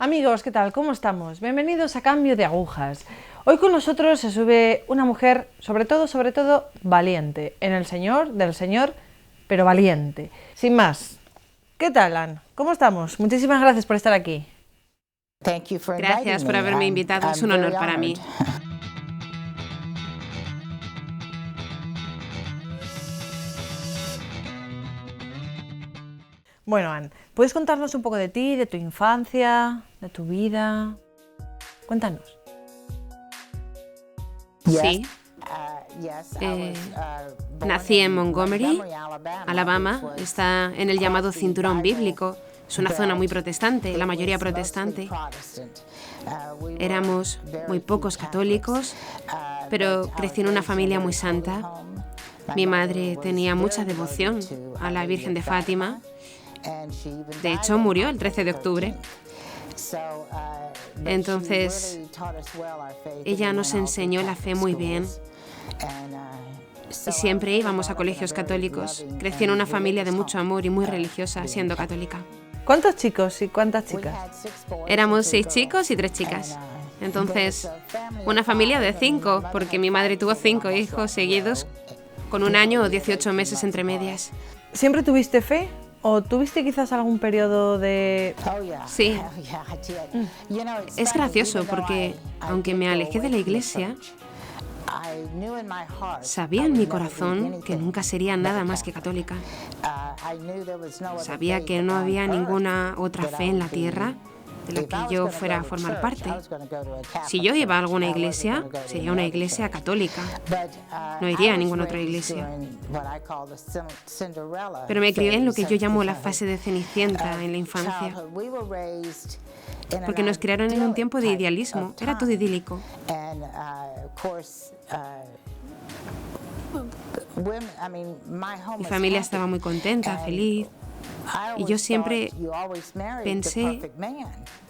Amigos, ¿qué tal? ¿Cómo estamos? Bienvenidos a Cambio de Agujas. Hoy con nosotros se sube una mujer, sobre todo, valiente. En el Señor, del Señor, pero valiente. Sin más, ¿qué tal, Ann? ¿Cómo estamos? Muchísimas gracias por estar aquí. Gracias por haberme invitado, es un honor para mí. Bueno, Ann, ¿puedes contarnos un poco de ti, de tu infancia, de tu vida? Cuéntanos. Sí. Nací en Montgomery, Alabama. Está en el llamado cinturón bíblico. Es una zona muy protestante, la mayoría protestante. Éramos muy pocos católicos, pero crecí en una familia muy santa. Mi madre tenía mucha devoción a la Virgen de Fátima. De hecho, murió el 13 de octubre. Entonces, ella nos enseñó la fe muy bien. Y siempre íbamos a colegios católicos. Crecí en una familia de mucho amor y muy religiosa, siendo católica. ¿Cuántos chicos y cuántas chicas? Éramos 6 chicos y 3 chicas. Entonces, una familia de 5, porque mi madre tuvo 5 hijos seguidos, con 1 año o 18 meses entre medias. ¿Siempre tuviste fe? ¿O tuviste quizás algún periodo de...? Sí. Es gracioso porque, aunque me alejé de la iglesia, sabía en mi corazón que nunca sería nada más que católica. Sabía que no había ninguna otra fe en la tierra de la que yo fuera a formar parte. Si yo iba a alguna iglesia, sería una iglesia católica. No iría a ninguna otra iglesia. Pero me crié en lo que yo llamo la fase de Cenicienta en la infancia. Porque nos criaron en un tiempo de idealismo. Era todo idílico. Mi familia estaba muy contenta, feliz. Y yo siempre pensé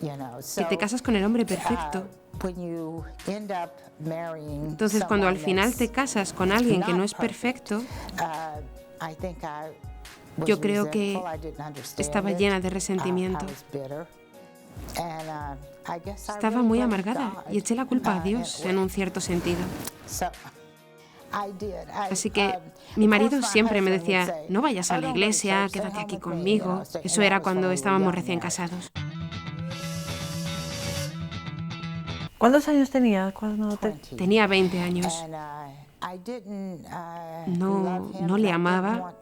que te casas con el hombre perfecto. Entonces, cuando al final te casas con alguien que no es perfecto, yo creo que estaba llena de resentimiento. Estaba muy amargada y eché la culpa a Dios en un cierto sentido. Así que mi marido siempre me decía, no vayas a la iglesia, quédate aquí conmigo. Eso era cuando estábamos recién casados. ¿Cuántos años tenías Tenía 20 años. No le amaba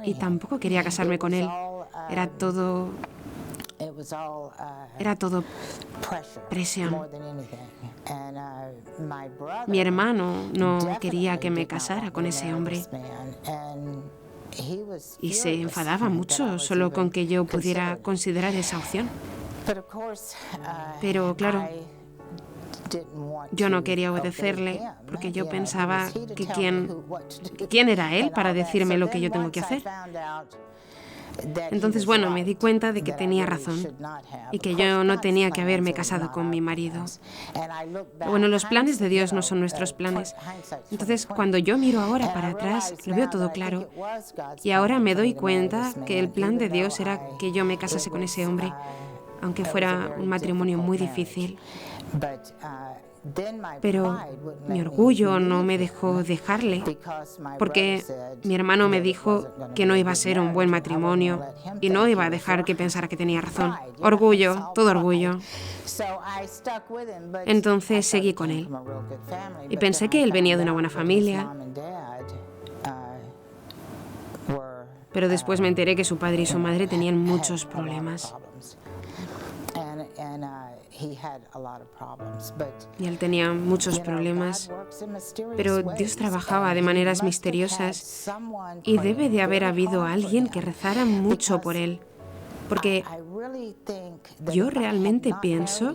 y tampoco quería casarme con él. Era todo presión. Mi hermano no quería que me casara con ese hombre y se enfadaba mucho solo con que yo pudiera considerar esa opción. Pero claro, yo no quería obedecerle porque yo pensaba que quién era él para decirme lo que yo tengo que hacer. Entonces, bueno, me di cuenta de que tenía razón y que yo no tenía que haberme casado con mi marido. Bueno, los planes de Dios no son nuestros planes. Entonces, cuando yo miro ahora para atrás, lo veo todo claro. Y ahora me doy cuenta que el plan de Dios era que yo me casase con ese hombre, aunque fuera un matrimonio muy difícil. Pero mi orgullo no me dejó dejarle, porque mi hermano me dijo que no iba a ser un buen matrimonio y no iba a dejar que pensara que tenía razón. Orgullo, todo orgullo. Entonces seguí con él. Y pensé que él venía de una buena familia. Pero después me enteré que su padre y su madre tenían muchos problemas. Y él tenía muchos problemas, pero Dios trabajaba de maneras misteriosas y debe de haber habido alguien que rezara mucho por él, porque yo realmente pienso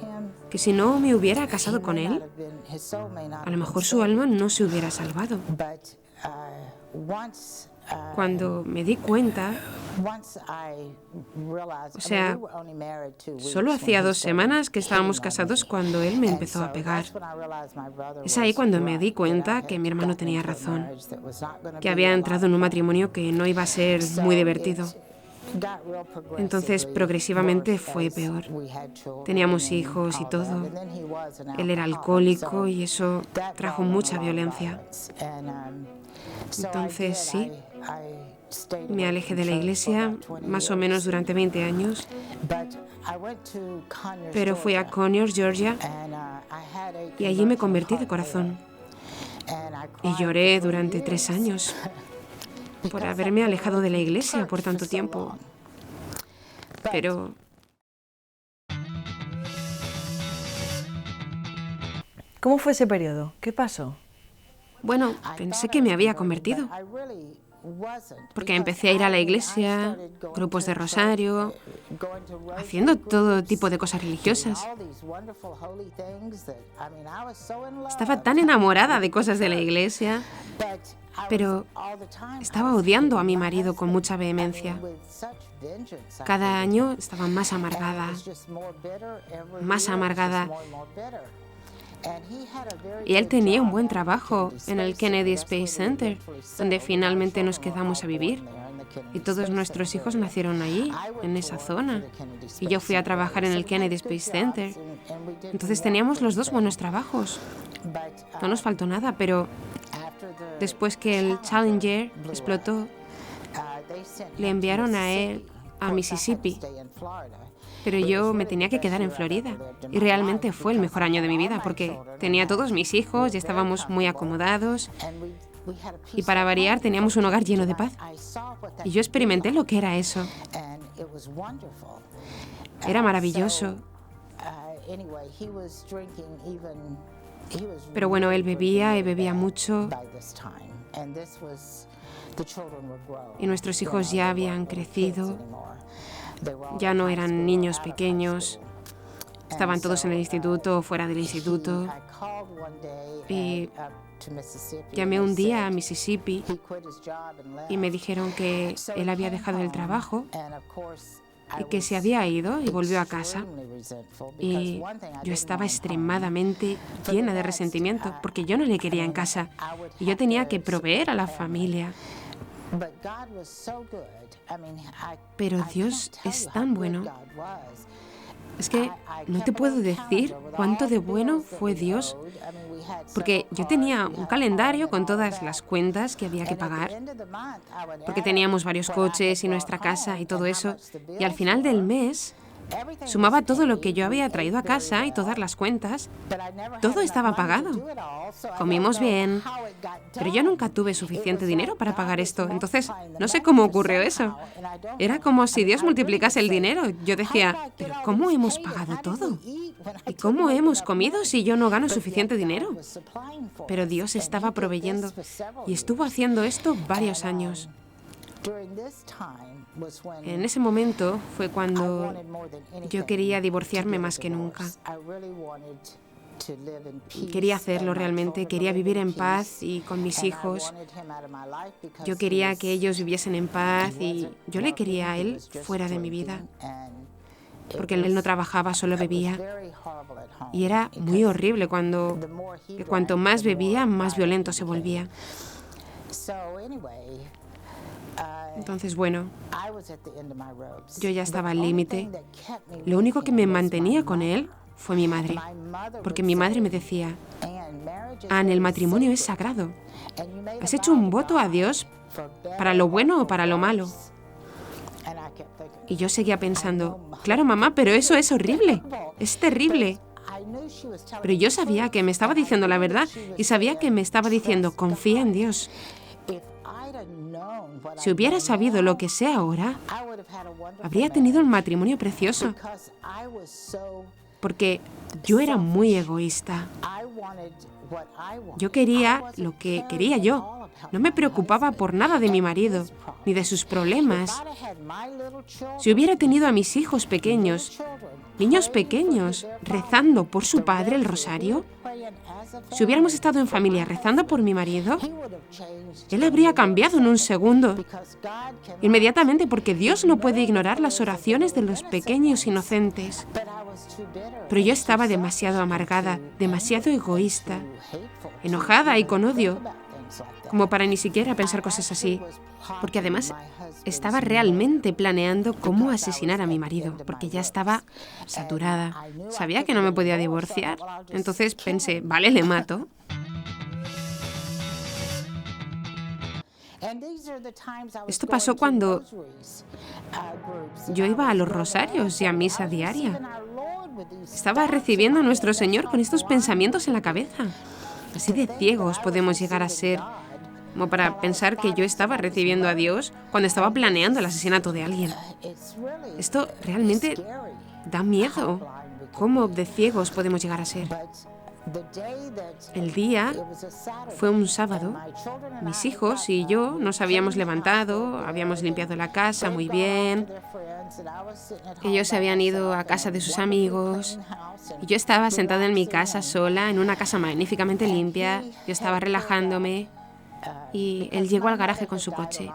que si no me hubiera casado con él, a lo mejor su alma no se hubiera salvado. Cuando me di cuenta, o sea, solo hacía 2 semanas que estábamos casados cuando él me empezó a pegar. Es ahí cuando me di cuenta que mi hermano tenía razón, que había entrado en un matrimonio que no iba a ser muy divertido. Entonces, progresivamente fue peor. Teníamos hijos y todo. Él era alcohólico y eso trajo mucha violencia. Entonces, sí, me alejé de la iglesia más o menos durante 20 años, pero fui a Conyers, Georgia, y allí me convertí de corazón. Y lloré durante 3 años por haberme alejado de la iglesia por tanto tiempo. Pero ¿cómo fue ese periodo? ¿Qué pasó? bueno, pensé que me había convertido, porque empecé a ir a la iglesia, grupos de rosario, haciendo todo tipo de cosas religiosas. Estaba tan enamorada de cosas de la iglesia, pero estaba odiando a mi marido con mucha vehemencia. Cada año estaba más amargada. Y él tenía un buen trabajo en el Kennedy Space Center, donde finalmente nos quedamos a vivir. Y todos nuestros hijos nacieron allí, en esa zona. Y yo fui a trabajar en el Kennedy Space Center. Entonces teníamos los dos buenos trabajos. No nos faltó nada, pero después que el Challenger explotó, le enviaron a él a Mississippi. Pero yo me tenía que quedar en Florida. Y realmente fue el mejor año de mi vida, porque tenía todos mis hijos y estábamos muy acomodados. Y para variar, teníamos un hogar lleno de paz. Y yo experimenté lo que era eso. Era maravilloso. Pero bueno, él bebía y bebía mucho. Y nuestros hijos ya habían crecido. Ya no eran niños pequeños. Estaban todos en el instituto o fuera del instituto. Y llamé un día a Mississippi y me dijeron que él había dejado el trabajo y que se había ido y volvió a casa. Y yo estaba extremadamente llena de resentimiento porque yo no le quería en casa y yo tenía que proveer a la familia. Pero Dios es tan bueno. Es que no te puedo decir cuánto de bueno fue Dios, porque yo tenía un calendario con todas las cuentas que había que pagar, porque teníamos varios coches y nuestra casa y todo eso, y al final del mes sumaba todo lo que yo había traído a casa y todas las cuentas. Todo estaba pagado. Comimos bien, pero yo nunca tuve suficiente dinero para pagar esto. Entonces, no sé cómo ocurrió eso. Era como si Dios multiplicase el dinero. Yo decía, ¿pero cómo hemos pagado todo? ¿Y cómo hemos comido si yo no gano suficiente dinero? Pero Dios estaba proveyendo y estuvo haciendo esto varios años. En ese momento fue cuando yo quería divorciarme más que nunca. Quería hacerlo realmente, quería vivir en paz y con mis hijos. Yo quería que ellos viviesen en paz y yo le quería a él fuera de mi vida. Porque él no trabajaba, solo bebía. Y era muy horrible cuanto más bebía, más violento se volvía. Entonces, bueno, yo ya estaba al límite. Lo único que me mantenía con él fue mi madre, porque mi madre me decía, Anne, el matrimonio es sagrado. Has hecho un voto a Dios para lo bueno o para lo malo. Y yo seguía pensando, claro, mamá, pero eso es horrible, es terrible. Pero yo sabía que me estaba diciendo la verdad y sabía que me estaba diciendo, confía en Dios. Si hubiera sabido lo que sé ahora, habría tenido un matrimonio precioso, porque yo era muy egoísta. Yo quería lo que quería yo. No me preocupaba por nada de mi marido, ni de sus problemas. Si hubiera tenido a mis hijos pequeños, niños pequeños, rezando por su padre el rosario, si hubiéramos estado en familia rezando por mi marido, él habría cambiado en un segundo. Inmediatamente, porque Dios no puede ignorar las oraciones de los pequeños inocentes. Pero yo estaba demasiado amargada, demasiado egoísta, enojada y con odio. como para ni siquiera pensar cosas así, porque además estaba realmente planeando cómo asesinar a mi marido, porque ya estaba saturada. Sabía que no me podía divorciar, entonces pensé, vale, le mato. Esto pasó cuando yo iba a los rosarios y a misa diaria. Estaba recibiendo a nuestro Señor con estos pensamientos en la cabeza. Así de ciegos podemos llegar a ser, como para pensar que yo estaba recibiendo a Dios cuando estaba planeando el asesinato de alguien. Esto realmente da miedo. ¿Cómo de ciegos podemos llegar a ser? El día fue un sábado. Mis hijos y yo nos habíamos levantado, habíamos limpiado la casa muy bien. Ellos se habían ido a casa de sus amigos. Y yo estaba sentada en mi casa sola, en una casa magníficamente limpia. Yo estaba relajándome. Y él llegó al garaje con su coche.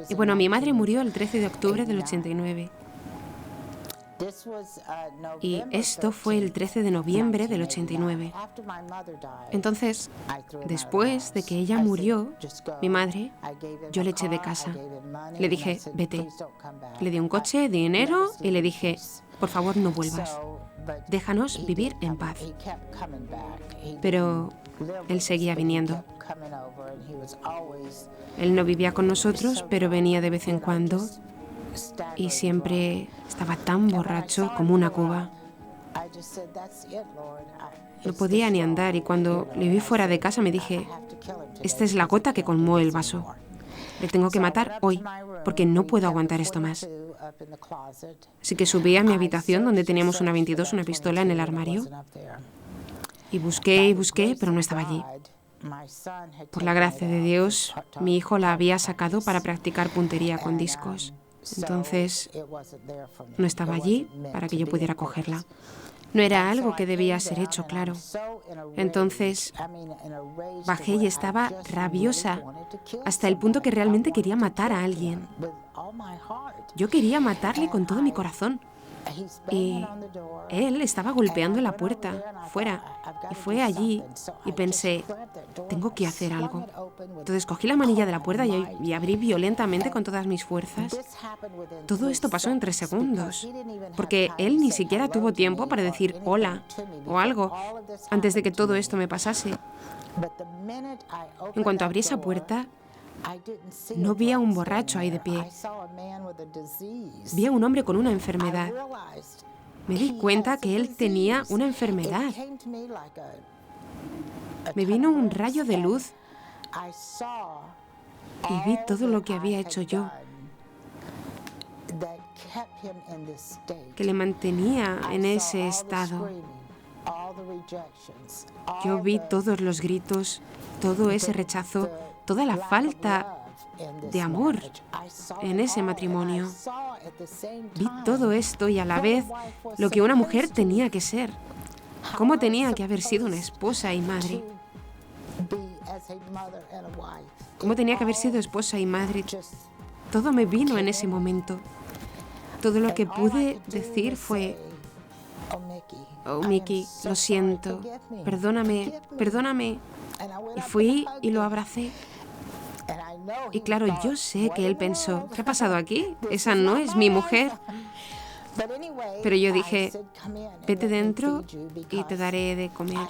Y bueno, mi madre murió el 13 de octubre del 89. Y esto fue el 13 de noviembre del 89. Entonces, después de que ella murió, mi madre, yo le eché de casa. Le dije, vete. Le di un coche, dinero y le dije, por favor, no vuelvas. Déjanos vivir en paz. Pero él seguía viniendo. Él no vivía con nosotros, pero venía de vez en cuando. Y siempre estaba tan borracho como una cuba. No podía ni andar y cuando le vi fuera de casa me dije, esta es la gota que colmó el vaso. Le tengo que matar hoy, porque no puedo aguantar esto más. Así que subí a mi habitación donde teníamos una 22, una pistola en el armario. Y busqué, pero no estaba allí. Por la gracia de Dios, mi hijo la había sacado para practicar puntería con discos. Entonces, no estaba allí para que yo pudiera cogerla. No era algo que debía ser hecho, claro. Entonces, bajé y estaba rabiosa, hasta el punto que realmente quería matar a alguien. Yo quería matarle con todo mi corazón. Y él estaba golpeando la puerta, fuera, y fue allí, y pensé, tengo que hacer algo. Entonces cogí la manilla de la puerta y abrí violentamente con todas mis fuerzas. Todo esto pasó en 3 segundos, porque él ni siquiera tuvo tiempo para decir hola o algo antes de que todo esto me pasase. En cuanto abrí esa puerta, no vi a un borracho ahí de pie. Vi a un hombre con una enfermedad. Me di cuenta que él tenía una enfermedad. Me vino un rayo de luz y vi todo lo que había hecho yo, que le mantenía en ese estado. Yo vi todos los gritos, todo ese rechazo, toda la falta de amor en ese matrimonio. Vi todo esto y a la vez lo que una mujer tenía que ser. Cómo tenía que haber sido una esposa y madre. Cómo tenía que haber sido esposa y madre. Todo me vino en ese momento. Todo lo que pude decir fue, oh, Mickey, lo siento, perdóname, perdóname. Y fui y lo abracé. Y claro, yo sé que él pensó, ¿qué ha pasado aquí? Esa no es mi mujer. Pero yo dije, vete dentro y te daré de comer.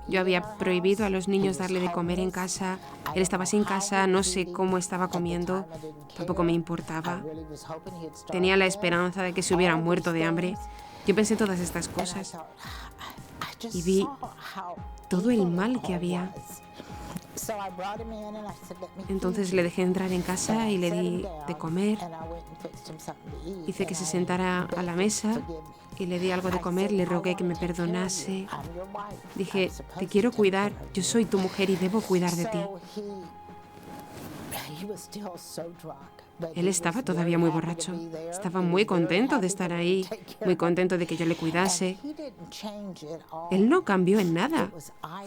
Yo había prohibido a los niños darle de comer en casa. Él estaba sin casa, no sé cómo estaba comiendo, tampoco me importaba. Tenía la esperanza de que se hubiera muerto de hambre. Yo pensé todas estas cosas y vi todo el mal que había. Entonces le dejé entrar en casa y le di de comer. Hice que se sentara a la mesa y le di algo de comer, le rogué que me perdonase. Dije, te quiero cuidar, yo soy tu mujer y debo cuidar de ti. Él estaba todavía muy borracho. Estaba muy contento de estar ahí, muy contento de que yo le cuidase. Él no cambió en nada.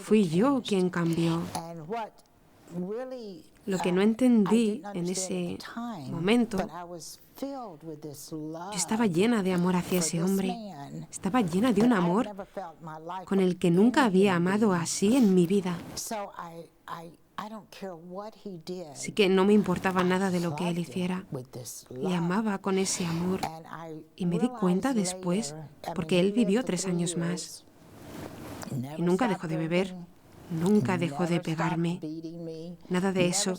Fui yo quien cambió. Lo que no entendí en ese momento, yo estaba llena de amor hacia ese hombre. Estaba llena de un amor con el que nunca había amado así en mi vida. Así que no me importaba nada de lo que él hiciera. Le amaba con ese amor. Y me di cuenta después, porque él vivió 3 años más. Y nunca dejó de beber. Nunca dejó de pegarme, nada de eso.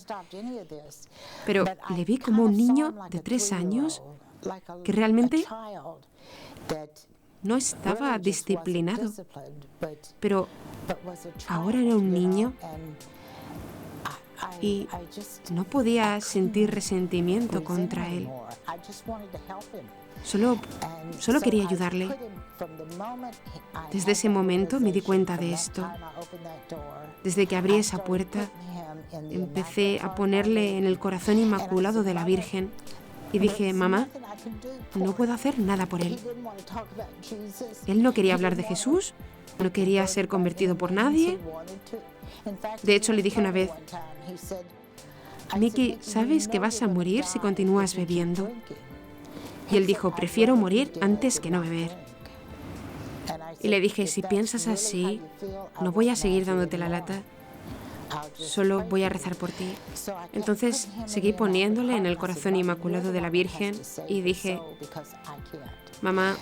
Pero le vi como un niño de 3 años que realmente no estaba disciplinado. Pero ahora era un niño y no podía sentir resentimiento contra él. Solo quería ayudarle. Desde ese momento me di cuenta de esto. Desde que abrí esa puerta, empecé a ponerle en el corazón inmaculado de la Virgen y dije, mamá, no puedo hacer nada por él. Él no quería hablar de Jesús, no quería ser convertido por nadie. De hecho, le dije una vez, Mickey, ¿sabes que vas a morir si continúas bebiendo? Y él dijo, prefiero morir antes que no beber. Y le dije, si piensas así, no voy a seguir dándote la lata, solo voy a rezar por ti. Entonces seguí poniéndole en el corazón inmaculado de la Virgen y dije, mamá,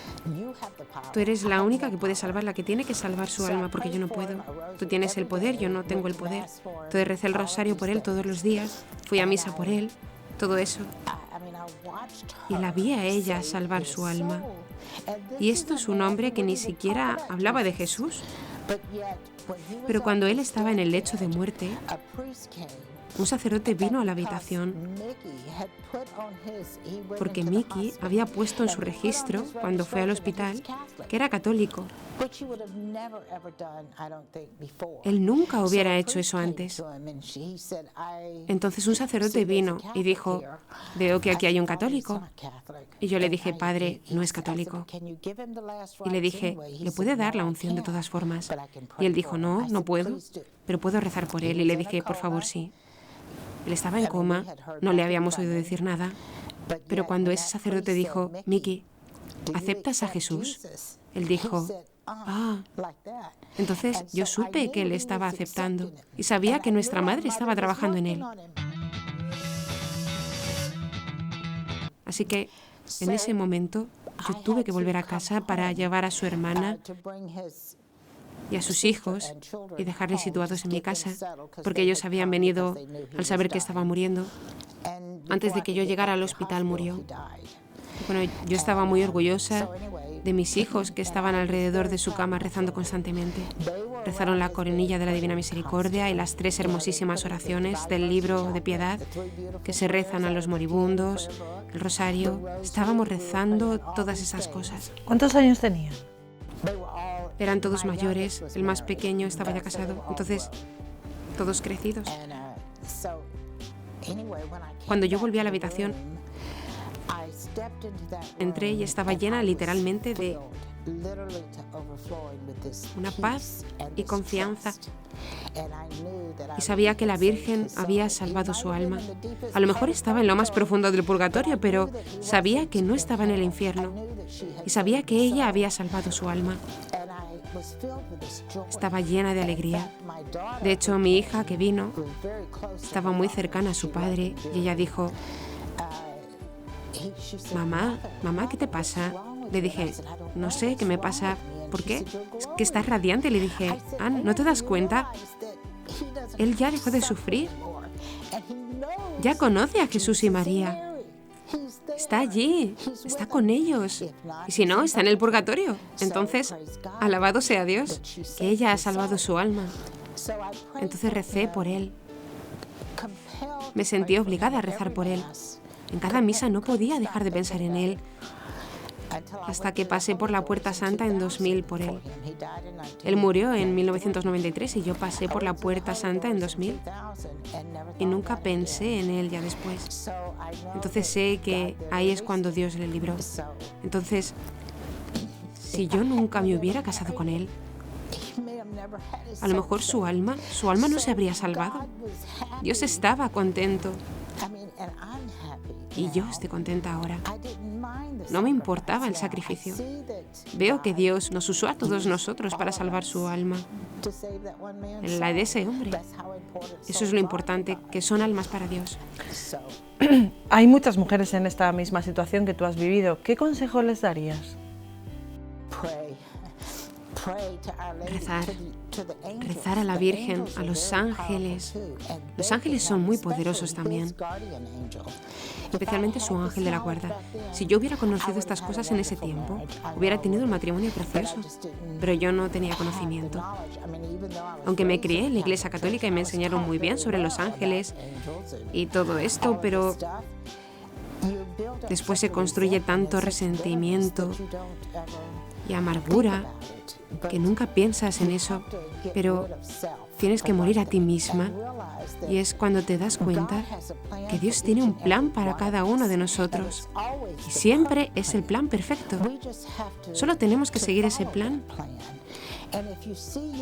tú eres la única que puede salvar, la que tiene que salvar su alma, porque yo no puedo. Tú tienes el poder, yo no tengo el poder. Entonces recé el rosario por él todos los días, fui a misa por él, todo eso. Y la vi a ella salvar su alma. Y esto es un hombre que ni siquiera hablaba de Jesús. Pero cuando él estaba en el lecho de muerte, un sacerdote vino a la habitación porque Mickey había puesto en su registro, cuando fue al hospital, que era católico. Él nunca hubiera hecho eso antes. Entonces un sacerdote vino y dijo, veo que aquí hay un católico. Y yo le dije, padre, no es católico. Y le dije, ¿le puede dar la unción de todas formas? Y él dijo, no, no puedo, pero puedo rezar por él. Y le dije, por favor, sí. Él estaba en coma, no le habíamos oído decir nada, pero cuando ese sacerdote dijo, Mickey, ¿aceptas a Jesús? Él dijo, Entonces yo supe que él estaba aceptando y sabía que nuestra madre estaba trabajando en él. Así que en ese momento yo tuve que volver a casa para llevar a su hermana y a sus hijos y dejarles situados en mi casa, porque ellos habían venido al saber que estaba muriendo. Antes de que yo llegara al hospital murió. Bueno, yo estaba muy orgullosa de mis hijos que estaban alrededor de su cama rezando constantemente. Rezaron la coronilla de la Divina Misericordia y las 3 hermosísimas oraciones del libro de piedad que se rezan a los moribundos, el rosario. Estábamos rezando todas esas cosas. ¿Cuántos años tenían? Eran todos mayores, el más pequeño estaba ya casado, entonces todos crecidos. Cuando yo volví a la habitación, entré y estaba llena literalmente de una paz y confianza. Y sabía que la Virgen había salvado su alma. A lo mejor estaba en lo más profundo del purgatorio, pero sabía que no estaba en el infierno. Y sabía que ella había salvado su alma. Estaba llena de alegría. De hecho, mi hija que vino estaba muy cercana a su padre y ella dijo, mamá, ¿qué te pasa? Le dije, no sé, ¿qué me pasa? ¿Por qué? Es que estás radiante. Le dije, Ann, ¿no te das cuenta? Él ya dejó de sufrir. Ya conoce a Jesús y María. Está allí, está con ellos. Y si no, está en el purgatorio. Entonces, alabado sea Dios, que ella ha salvado su alma. Entonces recé por él. Me sentí obligada a rezar por él. En cada misa no podía dejar de pensar en él, hasta que pasé por la Puerta Santa en 2000 por él. Él murió en 1993 y yo pasé por la Puerta Santa en 2000. Y nunca pensé en él ya después. Entonces sé que ahí es cuando Dios le libró. Entonces, si yo nunca me hubiera casado con él, A lo mejor su alma no se habría salvado. Dios estaba contento. Y yo estoy contenta ahora. No me importaba el sacrificio. Veo que Dios nos usó a todos nosotros para salvar su alma. La de ese hombre. Eso es lo importante, que son almas para Dios. Hay muchas mujeres en esta misma situación que tú has vivido. ¿Qué consejo les darías? Rezar a la Virgen, a los ángeles. Los ángeles son muy poderosos también, especialmente su ángel de la guarda. Si yo hubiera conocido estas cosas en ese tiempo, hubiera tenido un matrimonio precioso, pero yo no tenía conocimiento. Aunque me crié en la Iglesia Católica y me enseñaron muy bien sobre los ángeles y todo esto, pero después se construye tanto resentimiento y amargura que nunca piensas en eso, pero tienes que morir a ti misma, y es cuando te das cuenta que Dios tiene un plan para cada uno de nosotros y siempre es el plan perfecto. Solo tenemos que seguir ese plan.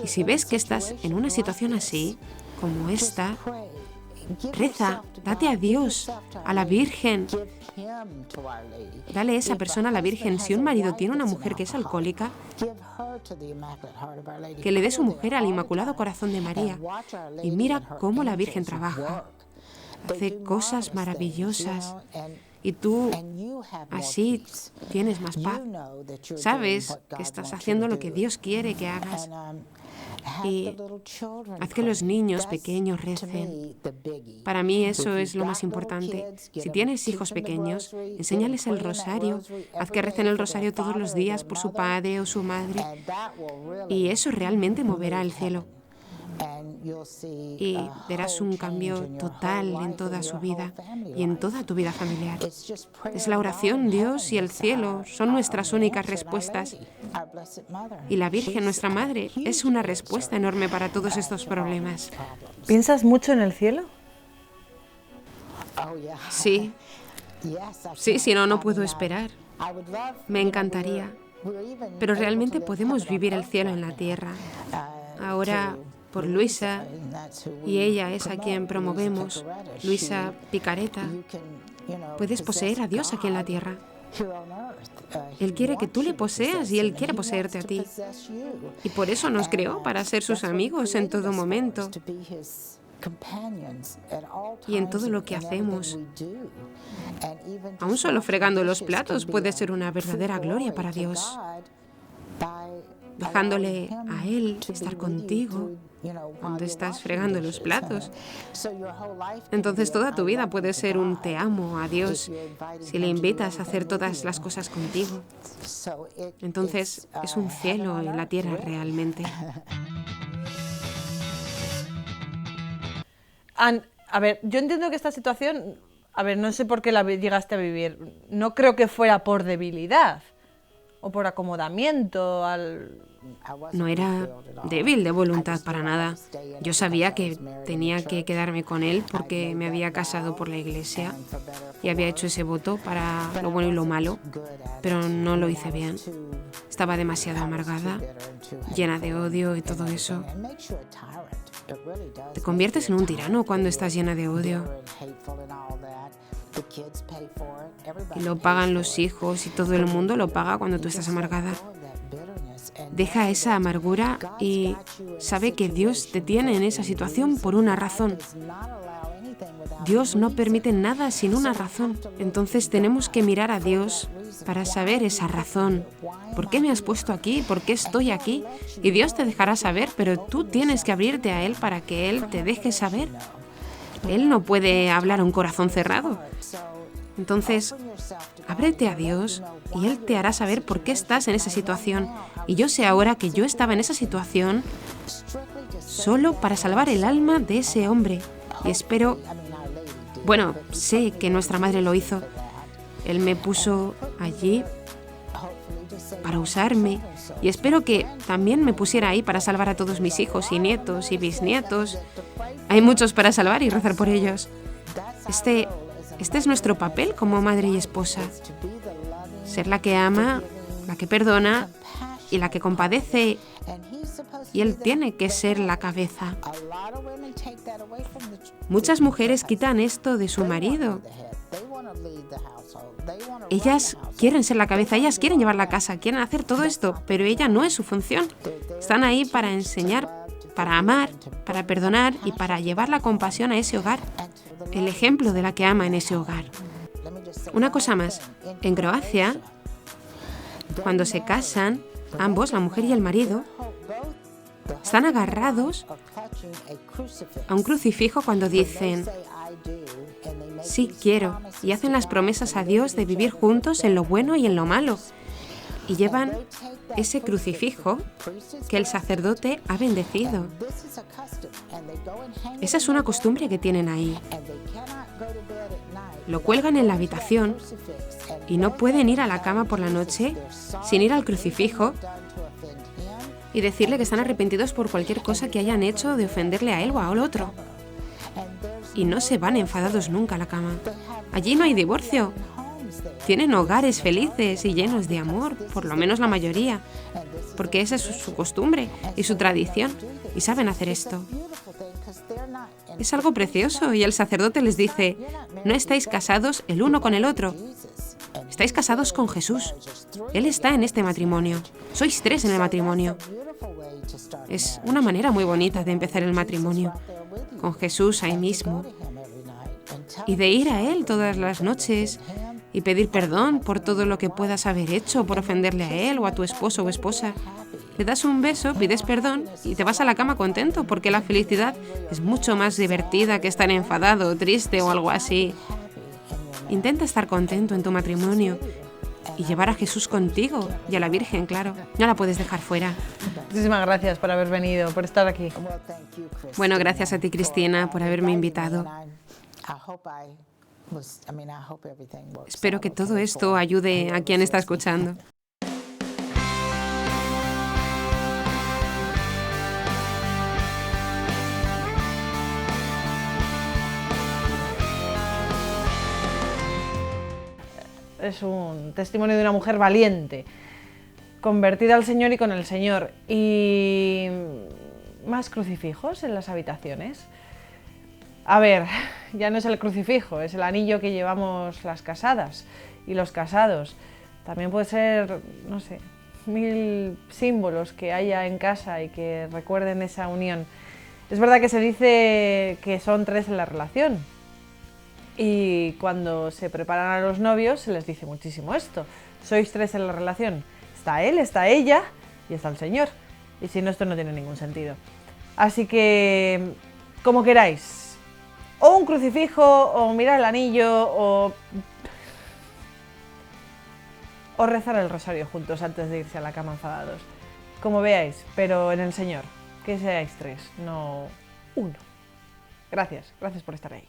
Y si ves que estás en una situación así, como esta, reza, date a Dios, a la Virgen. Dale esa persona a la Virgen. Si un marido tiene una mujer que es alcohólica, que le dé su mujer al Inmaculado Corazón de María. Y mira cómo la Virgen trabaja. Hace cosas maravillosas. Y tú así tienes más paz. Sabes que estás haciendo lo que Dios quiere que hagas. Y haz que los niños pequeños recen. Para mí eso es lo más importante. Si tienes hijos pequeños, enséñales el rosario. Haz que recen el rosario todos los días por su padre o su madre. Y eso realmente moverá el cielo. Y verás un cambio total en toda su vida y en toda tu vida familiar. Es la oración, Dios y el cielo son nuestras únicas respuestas. Y la Virgen, nuestra Madre, es una respuesta enorme para todos estos problemas. ¿Piensas mucho en el cielo? Sí. Sí, si no, no puedo esperar. Me encantaría. Pero realmente podemos vivir el cielo en la tierra. Ahora, por Luisa, y ella es a quien promovemos, Luisa Picareta, puedes poseer a Dios aquí en la tierra. Él quiere que tú le poseas y Él quiere poseerte a ti. Y por eso nos creó, para ser sus amigos en todo momento y en todo lo que hacemos. Aún solo fregando los platos puede ser una verdadera gloria para Dios. Dejándole a Él estar contigo cuando estás fregando los platos. Entonces toda tu vida puede ser un te amo a Dios si le invitas a hacer todas las cosas contigo. Entonces es un cielo en la tierra realmente. A ver, yo entiendo que esta situación, no sé por qué la llegaste a vivir. No creo que fuera por debilidad o por acomodamiento No era débil de voluntad para nada. Yo sabía que tenía que quedarme con él porque me había casado por la iglesia y había hecho ese voto para lo bueno y lo malo, pero no lo hice bien. Estaba demasiado amargada, llena de odio y todo eso. Te conviertes en un tirano cuando estás llena de odio. Y lo pagan los hijos y todo el mundo lo paga cuando tú estás amargada. Deja esa amargura y sabe que Dios te tiene en esa situación por una razón. Dios no permite nada sin una razón. Entonces tenemos que mirar a Dios para saber esa razón. ¿Por qué me has puesto aquí? ¿Por qué estoy aquí? Y Dios te dejará saber, pero tú tienes que abrirte a Él para que Él te deje saber. Él no puede hablar a un corazón cerrado. Entonces, ábrete a Dios y Él te hará saber por qué estás en esa situación. Y yo sé ahora que yo estaba en esa situación solo para salvar el alma de ese hombre. Y espero, sé que nuestra madre lo hizo. Él me puso allí para usarme y espero que también me pusiera ahí para salvar a todos mis hijos y nietos y bisnietos. Hay muchos para salvar y rezar por ellos. Este es nuestro papel como madre y esposa. Ser la que ama, la que perdona y la que compadece, y él tiene que ser la cabeza. Muchas mujeres quitan esto de su marido. Ellas quieren ser la cabeza, ellas quieren llevar la casa, quieren hacer todo esto, pero ella no es su función. Están ahí para enseñar, para amar, para perdonar y para llevar la compasión a ese hogar. El ejemplo de la que ama en ese hogar. Una cosa más, en Croacia, cuando se casan, ambos, la mujer y el marido, están agarrados a un crucifijo cuando dicen sí quiero, y hacen las promesas a Dios de vivir juntos en lo bueno y en lo malo. Y llevan ese crucifijo que el sacerdote ha bendecido. Esa es una costumbre que tienen ahí. Lo cuelgan en la habitación y no pueden ir a la cama por la noche sin ir al crucifijo y decirle que están arrepentidos por cualquier cosa que hayan hecho de ofenderle a él o al otro. Y no se van enfadados nunca a la cama. Allí no hay divorcio. Tienen hogares felices y llenos de amor, por lo menos la mayoría, porque esa es su costumbre y su tradición, y saben hacer esto. Es algo precioso, y el sacerdote les dice, no estáis casados el uno con el otro, estáis casados con Jesús. Él está en este matrimonio, sois tres en el matrimonio. Es una manera muy bonita de empezar el matrimonio, con Jesús ahí mismo, y de ir a Él todas las noches, y pedir perdón por todo lo que puedas haber hecho, por ofenderle a él o a tu esposo o esposa. Le das un beso, pides perdón y te vas a la cama contento, porque la felicidad es mucho más divertida que estar enfadado, triste o algo así. Intenta estar contento en tu matrimonio y llevar a Jesús contigo y a la Virgen, claro. No la puedes dejar fuera. Muchísimas gracias por haber venido, por estar aquí. Bueno, gracias a ti, Cristina, por haberme invitado. Espero que todo esto ayude a quien está escuchando. Es un testimonio de una mujer valiente, convertida al Señor y con el Señor. Y más crucifijos en las habitaciones. A ver, ya no es el crucifijo, es el anillo que llevamos las casadas y los casados. También puede ser, no sé, 1000 símbolos que haya en casa y que recuerden esa unión. Es verdad que se dice que son 3 en la relación. Y cuando se preparan a los novios se les dice muchísimo esto. Sois 3 en la relación. Está él, está ella y está el Señor. Y si no, esto no tiene ningún sentido. Así que, como queráis. O un crucifijo, o mirar el anillo, o rezar el rosario juntos antes de irse a la cama enfadados. Como veáis, pero en el Señor. Que seáis 3, no 1. Gracias por estar ahí.